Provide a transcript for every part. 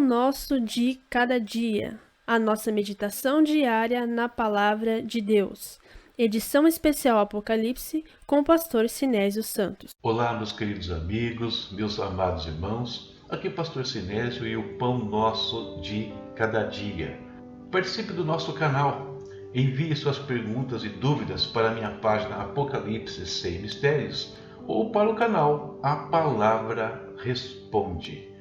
nosso de cada dia, a nossa meditação diária na Palavra de Deus. Edição especial Apocalipse com o pastor Sinésio Santos. Olá, meus queridos amigos, meus amados irmãos. Aqui é o pastor Sinésio e o pão nosso de cada dia. Participe do nosso canal. Envie suas perguntas e dúvidas para a minha página Apocalipse Sem Mistérios ou para o canal A Palavra Responde.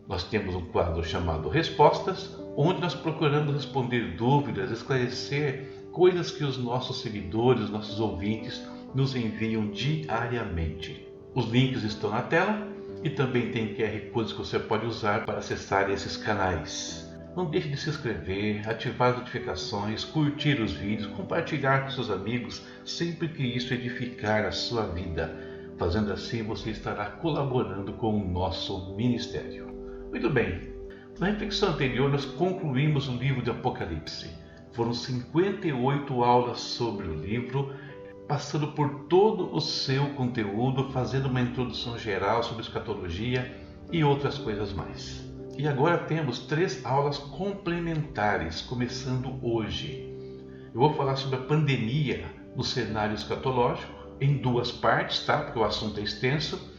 Nós temos um quadro chamado Respostas, onde nós procuramos responder dúvidas, esclarecer coisas que os nossos seguidores, nossos ouvintes nos enviam diariamente. Os links estão na tela e também tem QR Codes que você pode usar para acessar esses canais. Não deixe de se inscrever, ativar as notificações, curtir os vídeos, compartilhar com seus amigos sempre que isso edificar a sua vida. Fazendo assim, você estará colaborando com o nosso ministério. Muito bem, na reflexão anterior nós concluímos o livro de Apocalipse. Foram 58 aulas sobre o livro, passando por todo o seu conteúdo, fazendo uma introdução geral sobre escatologia e outras coisas mais. E agora temos 3 aulas complementares, começando hoje. Eu vou falar sobre a pandemia no cenário escatológico, em 2 partes, tá? Porque o assunto é extenso.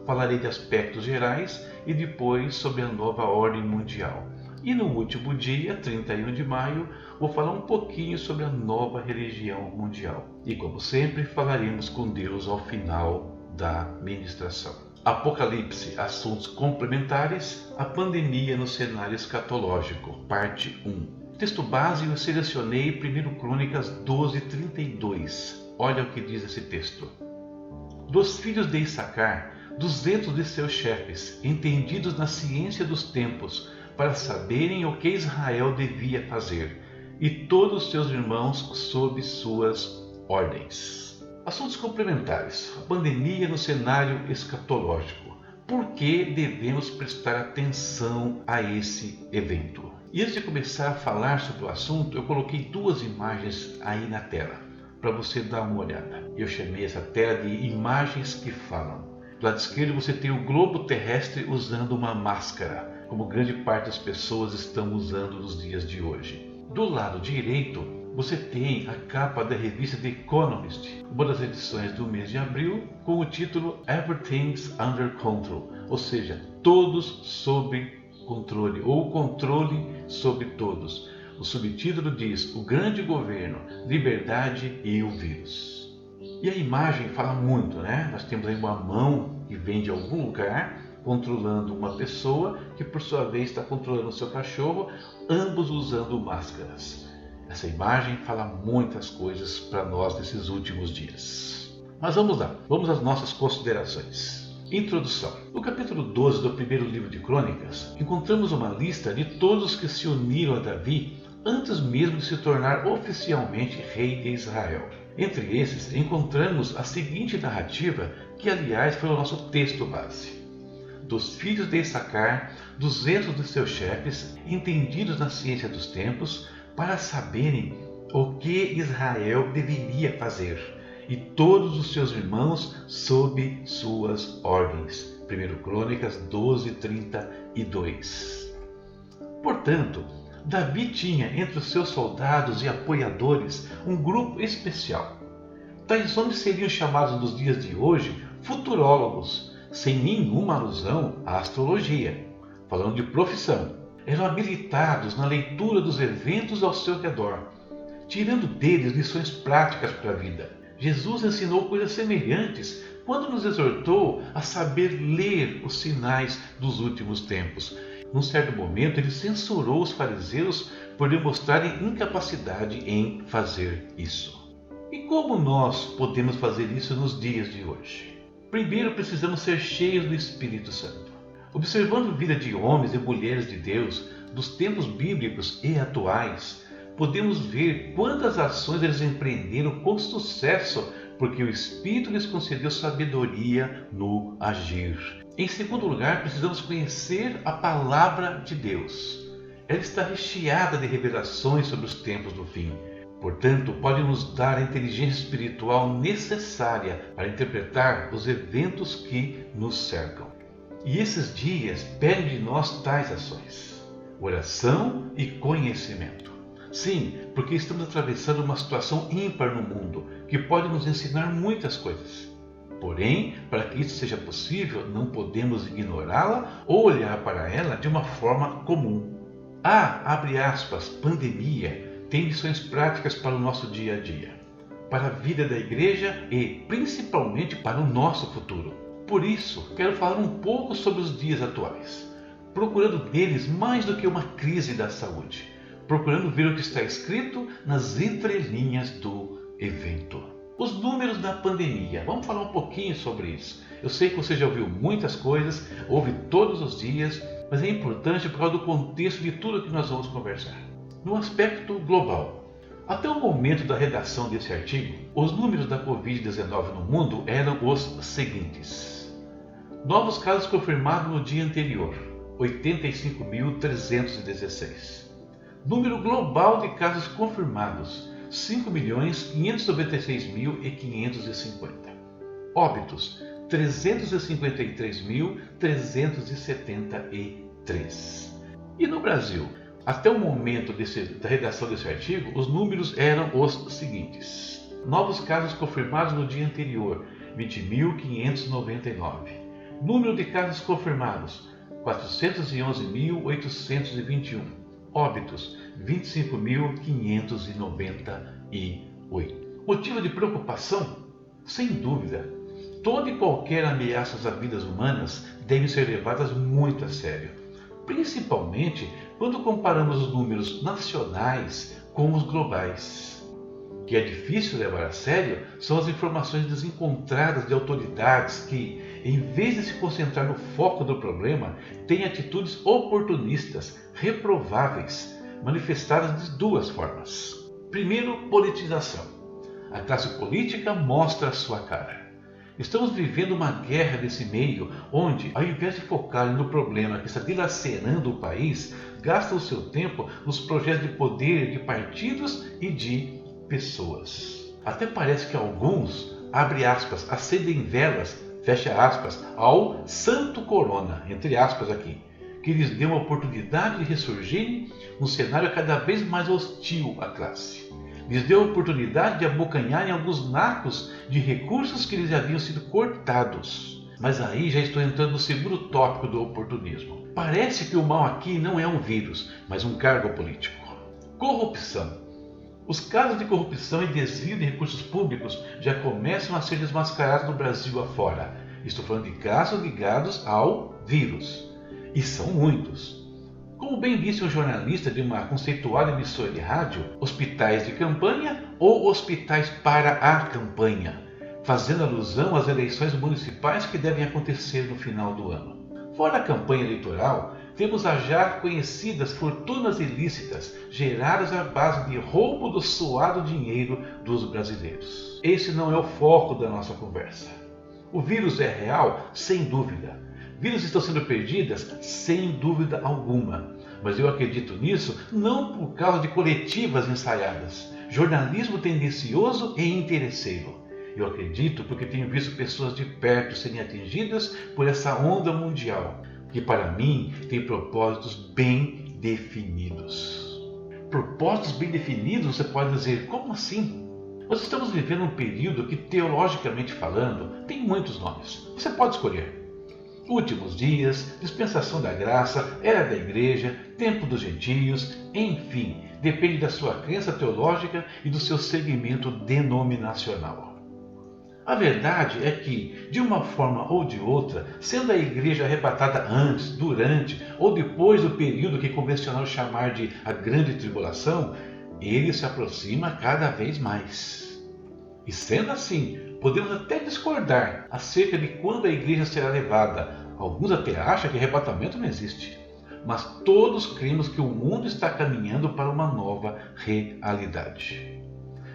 Falarei de aspectos gerais e depois sobre a nova ordem mundial. E no último dia, 31 de maio, vou falar um pouquinho sobre a nova religião mundial. E como sempre, falaremos com Deus ao final da ministração. Apocalipse, assuntos complementares, a pandemia no cenário escatológico, parte 1. Texto base eu selecionei 1 Crônicas 12:32. Olha o que diz esse texto. Dos filhos de Issacar, 200 de seus chefes, entendidos na ciência dos tempos, para saberem o que Israel devia fazer, e todos os seus irmãos sob suas ordens. Assuntos complementares. A pandemia no cenário escatológico. Por que devemos prestar atenção a esse evento? E antes de começar a falar sobre o assunto, eu coloquei 2 imagens aí na tela, para você dar uma olhada. Eu chamei essa tela de imagens que falam. Do lado esquerdo você tem o globo terrestre usando uma máscara, como grande parte das pessoas estão usando nos dias de hoje. Do lado direito você tem a capa da revista The Economist, uma das edições do mês de abril, com o título Everything's Under Control, ou seja, todos sob controle, ou controle sobre todos. O subtítulo diz: O grande governo, liberdade e o vírus. E a imagem fala muito, né? Nós temos aí uma mão que vem de algum lugar, controlando uma pessoa, que por sua vez está controlando o seu cachorro, ambos usando máscaras. Essa imagem fala muitas coisas para nós nesses últimos dias. Mas vamos lá, vamos às nossas considerações. Introdução. No capítulo 12 do primeiro livro de Crônicas, encontramos uma lista de todos os que se uniram a Davi antes mesmo de se tornar oficialmente rei de Israel. Entre esses, encontramos a seguinte narrativa, que aliás foi o nosso texto base. Dos filhos de Issacar, 200 de seus chefes, entendidos na ciência dos tempos, para saberem o que Israel deveria fazer, e todos os seus irmãos sob suas ordens. 1 Crônicas 12:32. Portanto, Davi tinha entre os seus soldados e apoiadores um grupo especial. Tais homens seriam chamados nos dias de hoje futurólogos, sem nenhuma alusão à astrologia. Falando de profissão, eram habilitados na leitura dos eventos ao seu redor, tirando deles lições práticas para a vida. Jesus ensinou coisas semelhantes quando nos exortou a saber ler os sinais dos últimos tempos. Num certo momento, ele censurou os fariseus por demonstrarem incapacidade em fazer isso. E como nós podemos fazer isso nos dias de hoje? Primeiro, precisamos ser cheios do Espírito Santo. Observando a vida de homens e mulheres de Deus, dos tempos bíblicos e atuais, podemos ver quantas ações eles empreenderam com sucesso, porque o Espírito lhes concedeu sabedoria no agir. Em segundo lugar, precisamos conhecer a Palavra de Deus. Ela está recheada de revelações sobre os tempos do fim. Portanto, pode nos dar a inteligência espiritual necessária para interpretar os eventos que nos cercam. E esses dias pedem de nós tais ações: oração e conhecimento. Sim, porque estamos atravessando uma situação ímpar no mundo que pode nos ensinar muitas coisas. Porém, para que isso seja possível, não podemos ignorá-la ou olhar para ela de uma forma comum. Abre aspas, pandemia tem lições práticas para o nosso dia a dia, para a vida da igreja e, principalmente, para o nosso futuro. Por isso, quero falar um pouco sobre os dias atuais, procurando neles mais do que uma crise da saúde, procurando ver o que está escrito nas entrelinhas do evento. Os números da pandemia, vamos falar um pouquinho sobre isso. Eu sei que você já ouviu muitas coisas, ouve todos os dias, mas é importante por causa do contexto de tudo que nós vamos conversar. No aspecto global, até o momento da redação desse artigo, os números da Covid-19 no mundo eram os seguintes: novos casos confirmados no dia anterior, 85.316. Número global de casos confirmados, 5.596.550. Óbitos, 353.373. E no Brasil, até o momento da redação desse artigo, os números eram os seguintes: novos casos confirmados no dia anterior, 20.599. Número de casos confirmados, 411.821. Óbitos, 25.598. Motivo de preocupação? Sem dúvida. Toda e qualquer ameaça às vidas humanas devem ser levadas muito a sério, principalmente quando comparamos os números nacionais com os globais. O que é difícil levar a sério são as informações desencontradas de autoridades que, em vez de se concentrar no foco do problema, têm atitudes oportunistas, reprováveis, manifestadas de duas formas. Primeiro, politização. A classe política mostra a sua cara. Estamos vivendo uma guerra nesse meio onde, ao invés de focarem no problema que está dilacerando o país, gastam o seu tempo nos projetos de poder de partidos e de pessoas. Até parece que alguns, abre aspas, acendem velas, fecha aspas, ao Santo Corona, entre aspas aqui, que lhes deu uma oportunidade de ressurgirem num cenário cada vez mais hostil à classe. Lhes deu a oportunidade de abocanharem alguns nacos de recursos que lhes haviam sido cortados. Mas aí já estou entrando no segundo tópico do oportunismo. Parece que o mal aqui não é um vírus, mas um cargo político. Corrupção. Os casos de corrupção e desvio de recursos públicos já começam a ser desmascarados no Brasil afora. Estou falando de casos ligados ao vírus. E são muitos. Como bem disse um jornalista de uma conceituada emissora de rádio, hospitais de campanha ou hospitais para a campanha, fazendo alusão às eleições municipais que devem acontecer no final do ano. Fora a campanha eleitoral, temos as já conhecidas fortunas ilícitas geradas à base de roubo do suado dinheiro dos brasileiros. Esse não é o foco da nossa conversa. O vírus é real? Sem dúvida. Vidas estão sendo perdidas? Sem dúvida alguma. Mas eu acredito nisso não por causa de coletivas ensaiadas, jornalismo tendencioso e interesseiro. Eu acredito porque tenho visto pessoas de perto serem atingidas por essa onda mundial, que para mim tem propósitos bem definidos. Propósitos bem definidos, você pode dizer, como assim? Nós estamos vivendo um período que, teologicamente falando, tem muitos nomes. Você pode escolher. Últimos dias, dispensação da graça, era da igreja, tempo dos gentios, enfim, depende da sua crença teológica e do seu segmento denominacional. A verdade é que, de uma forma ou de outra, sendo a igreja arrebatada antes, durante ou depois do período que convencional chamar de a grande tribulação, ele se aproxima cada vez mais. E sendo assim, podemos até discordar acerca de quando a igreja será levada. Alguns até acham que arrebatamento não existe. Mas todos cremos que o mundo está caminhando para uma nova realidade.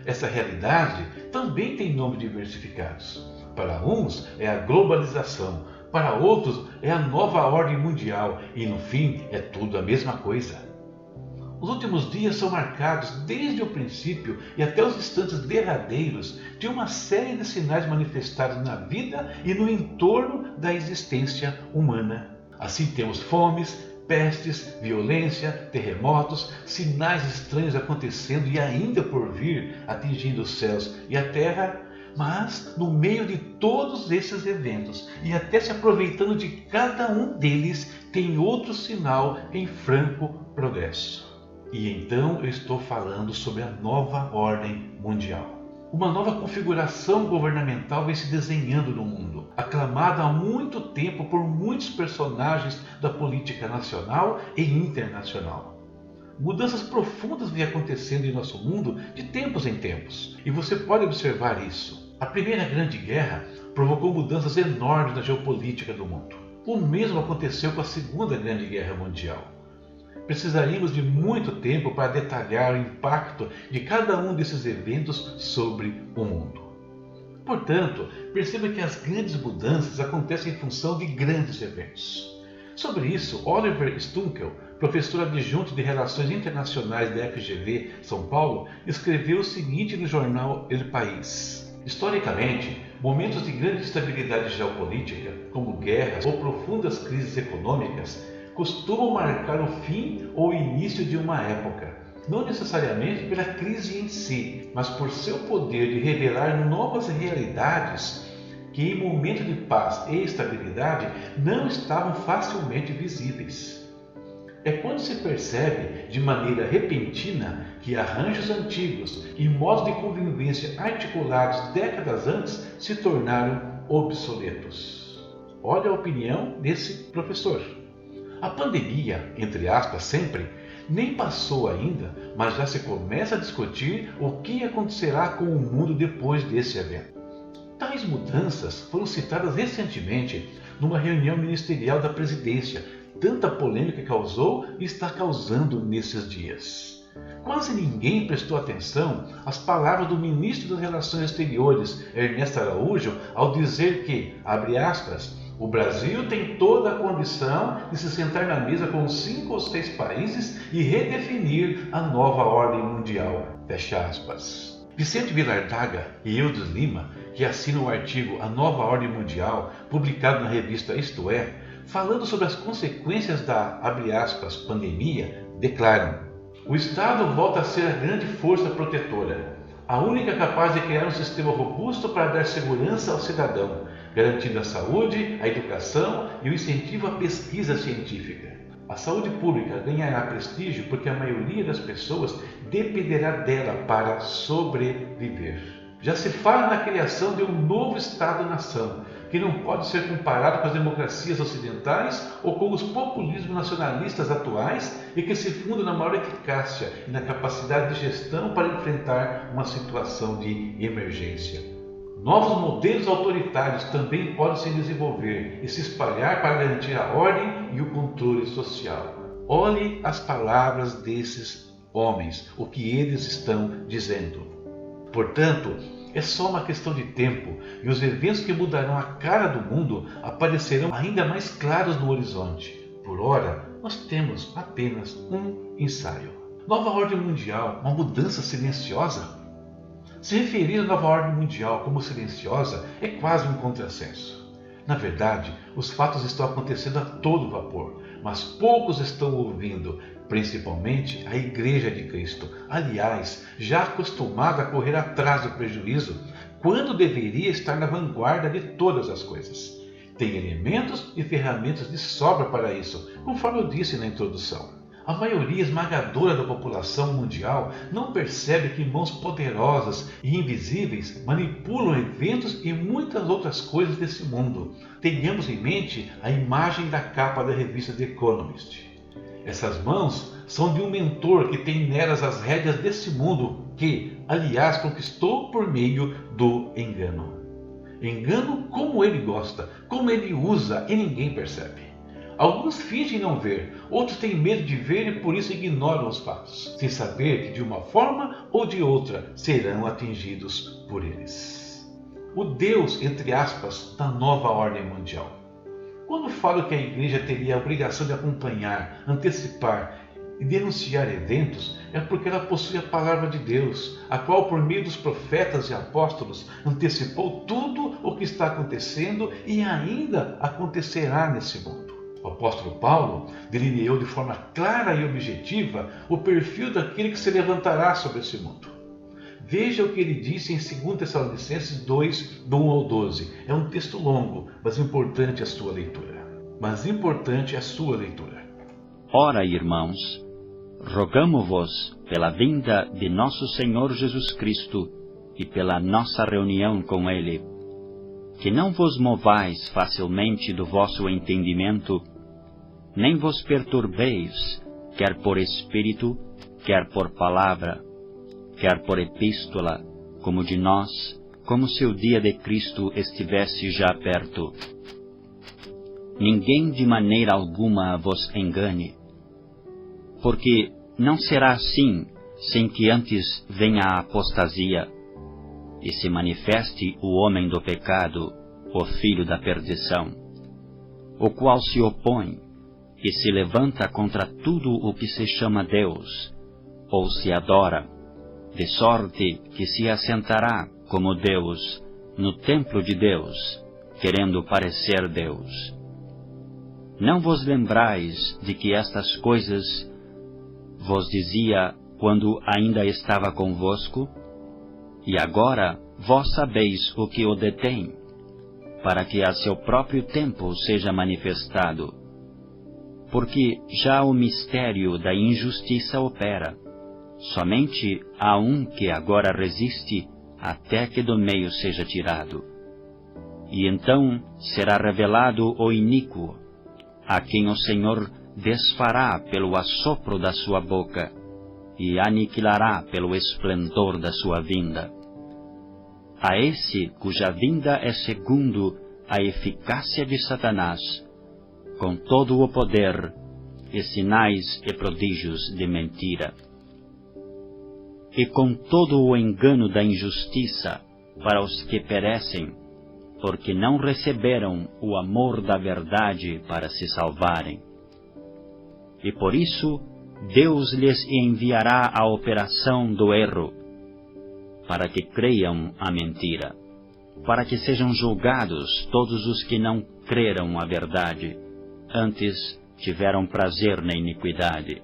Essa realidade também tem nomes diversificados. Para uns é a globalização, para outros é a nova ordem mundial e no fim é tudo a mesma coisa. Os últimos dias são marcados, desde o princípio e até os instantes derradeiros, de uma série de sinais manifestados na vida e no entorno da existência humana. Assim temos fomes, pestes, violência, terremotos, sinais estranhos acontecendo e ainda por vir, atingindo os céus e a terra. Mas, no meio de todos esses eventos, e até se aproveitando de cada um deles, tem outro sinal em franco progresso. E então eu estou falando sobre a nova ordem mundial. Uma nova configuração governamental vem se desenhando no mundo, aclamada há muito tempo por muitos personagens da política nacional e internacional. Mudanças profundas vêm acontecendo em nosso mundo de tempos em tempos, e você pode observar isso. A Primeira Grande Guerra provocou mudanças enormes na geopolítica do mundo. O mesmo aconteceu com a Segunda Grande Guerra Mundial. Precisaríamos de muito tempo para detalhar o impacto de cada um desses eventos sobre o mundo. Portanto, perceba que as grandes mudanças acontecem em função de grandes eventos. Sobre isso, Oliver Stunkel, professor adjunto de Relações Internacionais da FGV São Paulo, escreveu o seguinte no jornal El País. Historicamente, momentos de grande instabilidade geopolítica, como guerras ou profundas crises econômicas, costumam marcar o fim ou o início de uma época, não necessariamente pela crise em si, mas por seu poder de revelar novas realidades que, em momentos de paz e estabilidade, não estavam facilmente visíveis. É quando se percebe, de maneira repentina, que arranjos antigos e modos de convivência articulados décadas antes se tornaram obsoletos. Olha a opinião desse professor. A pandemia, entre aspas, sempre, nem passou ainda, mas já se começa a discutir o que acontecerá com o mundo depois desse evento. Tais mudanças foram citadas recentemente numa reunião ministerial da presidência. Tanta polêmica causou e está causando nesses dias. Quase ninguém prestou atenção às palavras do ministro das Relações Exteriores, Ernesto Araújo, ao dizer que, abre aspas, o Brasil tem toda a condição de se sentar na mesa com 5 ou 6 países e redefinir a nova ordem mundial, fecha aspas. Vicente Vilardaga e Eudes Lima, que assinam o artigo A Nova Ordem Mundial, publicado na revista Isto É, falando sobre as consequências da, abre aspas, pandemia, declaram: o Estado volta a ser a grande força protetora, a única capaz de criar um sistema robusto para dar segurança ao cidadão, garantindo a saúde, a educação e o incentivo à pesquisa científica. A saúde pública ganhará prestígio porque a maioria das pessoas dependerá dela para sobreviver. Já se fala na criação de um novo Estado-nação, que não pode ser comparado com as democracias ocidentais ou com os populismos nacionalistas atuais e que se funda na maior eficácia e na capacidade de gestão para enfrentar uma situação de emergência. Novos modelos autoritários também podem se desenvolver e se espalhar para garantir a ordem e o controle social. Olhe as palavras desses homens, o que eles estão dizendo. Portanto, é só uma questão de tempo e os eventos que mudarão a cara do mundo aparecerão ainda mais claros no horizonte. Por ora, nós temos apenas um ensaio. Nova ordem mundial, uma mudança silenciosa? Se referir à nova ordem mundial como silenciosa é quase um contrassenso. Na verdade, os fatos estão acontecendo a todo vapor, mas poucos estão ouvindo, principalmente a Igreja de Cristo, aliás, já acostumada a correr atrás do prejuízo, quando deveria estar na vanguarda de todas as coisas. Tem elementos e ferramentas de sobra para isso, conforme eu disse na introdução. A maioria esmagadora da população mundial não percebe que mãos poderosas e invisíveis manipulam eventos e muitas outras coisas desse mundo. Tenhamos em mente a imagem da capa da revista The Economist. Essas mãos são de um mentor que tem nelas as rédeas desse mundo que, aliás, conquistou por meio do engano. Engano como ele gosta, como ele usa e ninguém percebe. Alguns fingem não ver, outros têm medo de ver e por isso ignoram os fatos, sem saber que de uma forma ou de outra serão atingidos por eles. O Deus, entre aspas, da nova ordem mundial. Quando falo que a Igreja teria a obrigação de acompanhar, antecipar e denunciar eventos é porque ela possui a palavra de Deus, a qual, por meio dos profetas e apóstolos, antecipou tudo o que está acontecendo e ainda acontecerá nesse mundo. O apóstolo Paulo delineou de forma clara e objetiva o perfil daquele que se levantará sobre esse mundo. Veja o que ele disse em 2 Tessalonicenses 2, do 1 ao 12. É um texto longo, mas importante a sua leitura. Ora, irmãos, rogamo-vos pela vinda de nosso Senhor Jesus Cristo e pela nossa reunião com Ele, que não vos movais facilmente do vosso entendimento, nem vos perturbeis, quer por espírito, quer por palavra, quer por epístola, como de nós, como se o dia de Cristo estivesse já perto. Ninguém de maneira alguma vos engane, porque não será assim sem que antes venha a apostasia e se manifeste o homem do pecado, o filho da perdição, o qual se opõe e se levanta contra tudo o que se chama Deus, ou se adora, de sorte que se assentará como Deus no templo de Deus, querendo parecer Deus. Não vos lembrais de que estas coisas vos dizia quando ainda estava convosco? E agora vós sabeis o que o detém, para que a seu próprio tempo seja manifestado. Porque já o mistério da injustiça opera. Somente há um que agora resiste até que do meio seja tirado. E então será revelado o iníquo, a quem o Senhor desfará pelo assopro da sua boca e aniquilará pelo esplendor da sua vinda. A esse cuja vinda é segundo a eficácia de Satanás, com todo o poder e sinais e prodígios de mentira, e com todo o engano da injustiça para os que perecem, porque não receberam o amor da verdade para se salvarem. E por isso Deus lhes enviará a operação do erro, para que creiam a mentira, para que sejam julgados todos os que não creram a verdade, antes tiveram prazer na iniquidade.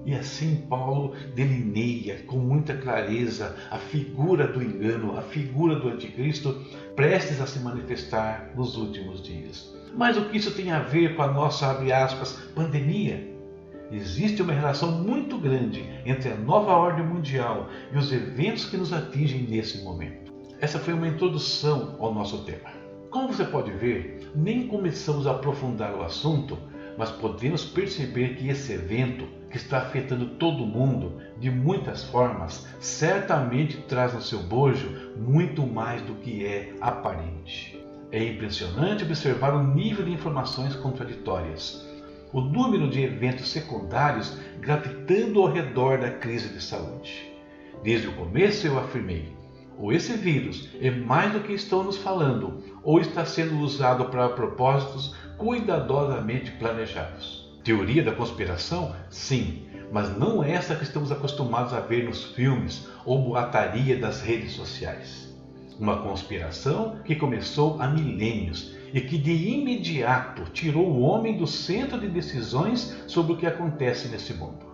E assim Paulo delineia com muita clareza a figura do engano, a figura do anticristo, prestes a se manifestar nos últimos dias. Mas o que isso tem a ver com a nossa, abre aspas, pandemia? Existe uma relação muito grande entre a nova ordem mundial e os eventos que nos atingem nesse momento. Essa foi uma introdução ao nosso tema. Como você pode ver, nem começamos a aprofundar o assunto, mas podemos perceber que esse evento, que está afetando todo mundo de muitas formas, certamente traz no seu bojo muito mais do que é aparente. É impressionante observar o nível de informações contraditórias, o número de eventos secundários gravitando ao redor da crise de saúde. Desde o começo eu afirmei: ou esse vírus é mais do que estão nos falando, ou está sendo usado para propósitos cuidadosamente planejados. Teoria da conspiração? Sim, mas não essa que estamos acostumados a ver nos filmes ou boataria das redes sociais. Uma conspiração que começou há milênios e que de imediato tirou o homem do centro de decisões sobre o que acontece nesse mundo.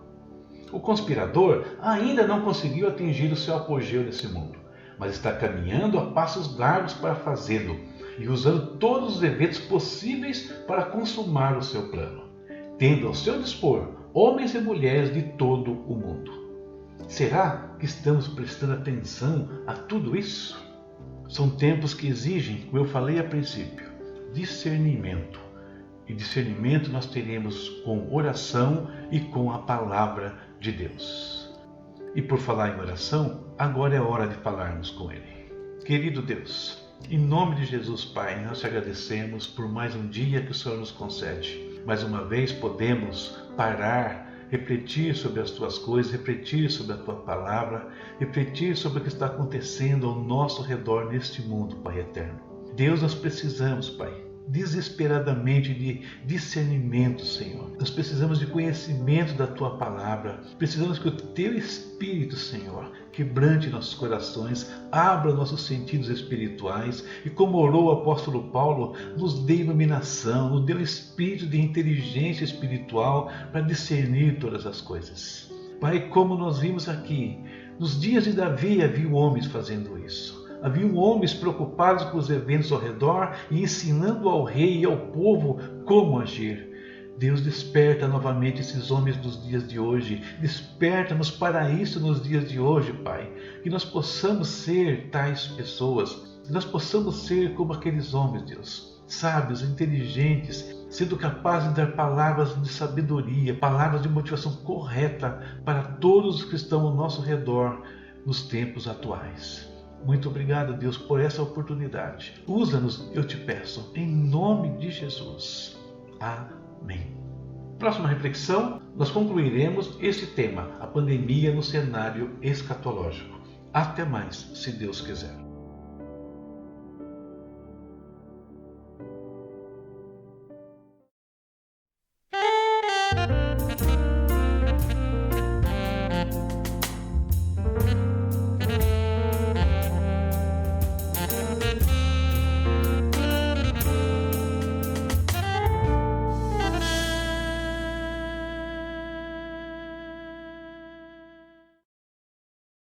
O conspirador ainda não conseguiu atingir o seu apogeu nesse mundo, mas está caminhando a passos largos para fazê-lo e usando todos os eventos possíveis para consumar o seu plano, tendo ao seu dispor homens e mulheres de todo o mundo. Será que estamos prestando atenção a tudo isso? São tempos que exigem, como eu falei a princípio, discernimento. E discernimento nós teremos com oração e com a palavra de Deus. E por falar em oração, agora é hora de falarmos com Ele. Querido Deus, em nome de Jesus, Pai, nós te agradecemos por mais um dia que o Senhor nos concede. Mais uma vez podemos parar, refletir sobre as tuas coisas, refletir sobre a tua palavra, refletir sobre o que está acontecendo ao nosso redor neste mundo, Pai eterno. Deus, nós precisamos, Pai, desesperadamente de discernimento, Senhor. Nós precisamos de conhecimento da Tua palavra. Precisamos que o Teu Espírito, Senhor, quebrante nossos corações, abra nossos sentidos espirituais e, como orou o apóstolo Paulo, nos dê iluminação, nos dê um espírito de inteligência espiritual para discernir todas as coisas. Pai, como nós vimos aqui, nos dias de Davi havia homens fazendo isso. Haviam homens preocupados com os eventos ao redor e ensinando ao rei e ao povo como agir. Deus, desperta novamente esses homens dos dias de hoje. Desperta-nos para isso nos dias de hoje, Pai. Que nós possamos ser tais pessoas. Que nós possamos ser como aqueles homens, Deus. Sábios, inteligentes, sendo capazes de dar palavras de sabedoria, palavras de motivação correta para todos os que estão ao nosso redor nos tempos atuais. Muito obrigado, Deus, por essa oportunidade. Usa-nos, eu te peço, em nome de Jesus. Amém. Próxima reflexão, nós concluiremos esse tema, a pandemia no cenário escatológico. Até mais, se Deus quiser.